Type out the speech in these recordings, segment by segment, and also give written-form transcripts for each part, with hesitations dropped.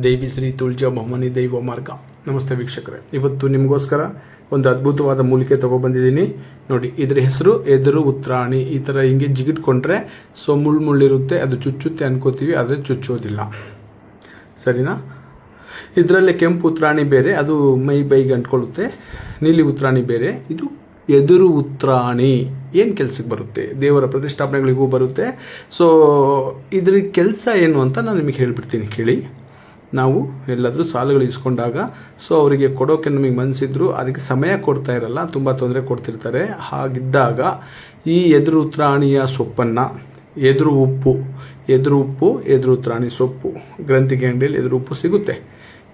ದೇವಿ ಶ್ರೀ ತುಳಜಾ ಭವಾನಿ ದೈವ ಮಾರ್ಗ. ನಮಸ್ತೆ ವೀಕ್ಷಕರೇ, ಇವತ್ತು ನಿಮಗೋಸ್ಕರ ಒಂದು ಅದ್ಭುತವಾದ ಮೂಲಿಕೆ ತೊಗೊಬಂದಿದ್ದೀನಿ ನೋಡಿ. ಇದರ ಹೆಸರು ಎದುರು ಉತ್ರಾಣಿ. ಈ ಥರ ಹಿಂಗೆ ಜಿಗಿಟ್ಕೊಂಡ್ರೆ ಮುಳ್ಳಿರುತ್ತೆ, ಅದು ಚುಚ್ಚುತ್ತೆ ಅನ್ಕೋತೀವಿ, ಆದರೆ ಚುಚ್ಚೋದಿಲ್ಲ, ಸರಿನಾ. ಇದರಲ್ಲಿ ಕೆಂಪು ಉತ್ರಾಣಿ ಬೇರೆ, ಅದು ಬೈಗೆ ಅಂಟ್ಕೊಳ್ಳುತ್ತೆ. ನೀಲಿ ಉತ್ರಾಣಿ ಬೇರೆ, ಇದು ಎದುರು ಉತ್ರಾಣಿ. ಏನು ಕೆಲಸಕ್ಕೆ ಬರುತ್ತೆ? ದೇವರ ಪ್ರತಿಷ್ಠಾಪನೆಗಳಿಗೂ ಬರುತ್ತೆ. ಸೊ ಇದ್ರ ಕೆಲಸ ಏನು ಅಂತ ನಾನು ನಿಮಗೆ ಹೇಳಿಬಿಡ್ತೀನಿ, ಕೇಳಿ. ನಾವು ಎಲ್ಲಾದರೂ ಸಾಲಗಳು ಇಸ್ಕೊಂಡಾಗ ಅವರಿಗೆ ಕೊಡೋಕೆ ನಮಗೆ ಮನಸ್ಸಿದ್ರು ಅದಕ್ಕೆ ಸಮಯ ಕೊಡ್ತಾ ಇರಲ್ಲ, ತುಂಬ ತೊಂದರೆ ಕೊಡ್ತಿರ್ತಾರೆ. ಹಾಗಿದ್ದಾಗ ಈ ಎದುರು ಉತ್ರಾಣಿಯ ಸೊಪ್ಪನ್ನು, ಎದುರು ಉಪ್ಪು, ಎದುರು ಉತ್ರಾಣಿ ಸೊಪ್ಪು ಗ್ರಂಥಿಗೆ ಅಂಗಡಿಯಲ್ಲಿ ಎದುರು ಉಪ್ಪು ಸಿಗುತ್ತೆ.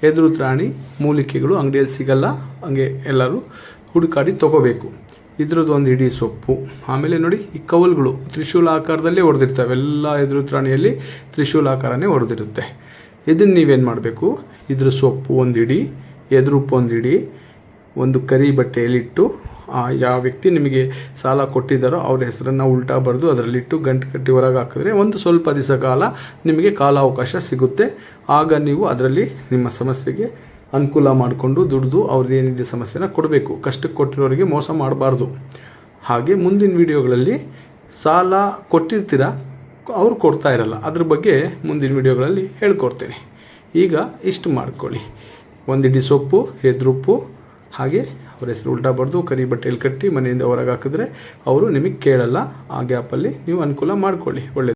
ಎದುರು ಉತ್ರಾಣಿ ಮೂಲಿಕೆಗಳು ಅಂಗಡಿಯಲ್ಲಿ ಸಿಗಲ್ಲ, ಹಂಗೆ ಎಲ್ಲರೂ ಹುಡುಕಾಡಿ ತೊಗೋಬೇಕು. ಇದ್ರದ್ದು ಒಂದು ಇಡೀ ಸೊಪ್ಪು. ಆಮೇಲೆ ನೋಡಿ, ಈ ಕವಲ್ಗಳು ತ್ರಿಶೂಲ ಆಕಾರದಲ್ಲೇ ಹೊಡೆದಿರ್ತವೆ. ಎಲ್ಲ ಎದುರು ಉತ್ರಾಣಿಯಲ್ಲಿ ತ್ರಿಶೂಲ ಆಕಾರನೇ ಹೊಡೆದಿರುತ್ತೆ. ಇದನ್ನು ನೀವೇನು ಮಾಡಬೇಕು, ಇದ್ರ ಸೊಪ್ಪು ಒಂದು ಇಡಿ, ಎದುರು ಉಪ್ಪು ಒಂದು ಇಡಿ, ಒಂದು ಕರಿ ಬಟ್ಟೆಯಲ್ಲಿಟ್ಟು, ಯಾವ ವ್ಯಕ್ತಿ ನಿಮಗೆ ಸಾಲ ಕೊಟ್ಟಿದ್ದಾರೋ ಅವ್ರ ಹೆಸರನ್ನು ಉಲ್ಟಾ ಬರೆದು ಅದರಲ್ಲಿಟ್ಟು ಗಂಟು ಕಟ್ಟಿ ಹೊರಗೆ ಹಾಕಿದ್ರೆ ಒಂದು ಸ್ವಲ್ಪ ದಿವಸ ಕಾಲ ನಿಮಗೆ ಕಾಲಾವಕಾಶ ಸಿಗುತ್ತೆ. ಆಗ ನೀವು ಅದರಲ್ಲಿ ನಿಮ್ಮ ಸಮಸ್ಯೆಗೆ ಅನುಕೂಲ ಮಾಡಿಕೊಂಡು ದುಡ್ದು ಅವ್ರದ್ದು ಏನಿದೆ ಸಮಸ್ಯೆನ ಕೊಡಬೇಕು. ಕಷ್ಟಕ್ಕೆ ಕೊಟ್ಟಿರೋರಿಗೆ ಮೋಸ ಮಾಡಬಾರ್ದು. ಹಾಗೆ ಮುಂದಿನ ವಿಡಿಯೋಗಳಲ್ಲಿ ಸಾಲ ಕೊಟ್ಟಿರ್ತೀರ, ಅವ್ರು ಕೊಡ್ತಾ ಇರಲ್ಲ, ಅದ್ರ ಬಗ್ಗೆ ಮುಂದಿನ ವಿಡಿಯೋಗಳಲ್ಲಿ ಹೇಳ್ಕೊಡ್ತೇನೆ. ಈಗ ಇಷ್ಟು ಮಾಡ್ಕೊಳ್ಳಿ, ಒಂದಿಡಿ ಸೊಪ್ಪು, ಎದುರುಪ್ಪು, ಹಾಗೆ ಅವ್ರ ಹೆಸರು ಉಲ್ಟಾ ಬರೆದು ಕರಿ ಬಟ್ಟೆಯಲ್ಲಿ ಕಟ್ಟಿ ಮನೆಯಿಂದ ಹೊರಗೆ ಹಾಕಿದ್ರೆ ಅವರು ನಿಮಗೆ ಕೇಳಲ್ಲ. ಆ ಗ್ಯಾಪಲ್ಲಿ ನೀವು ಅನುಕೂಲ ಮಾಡ್ಕೊಳ್ಳಿ. ಒಳ್ಳೆಯದು.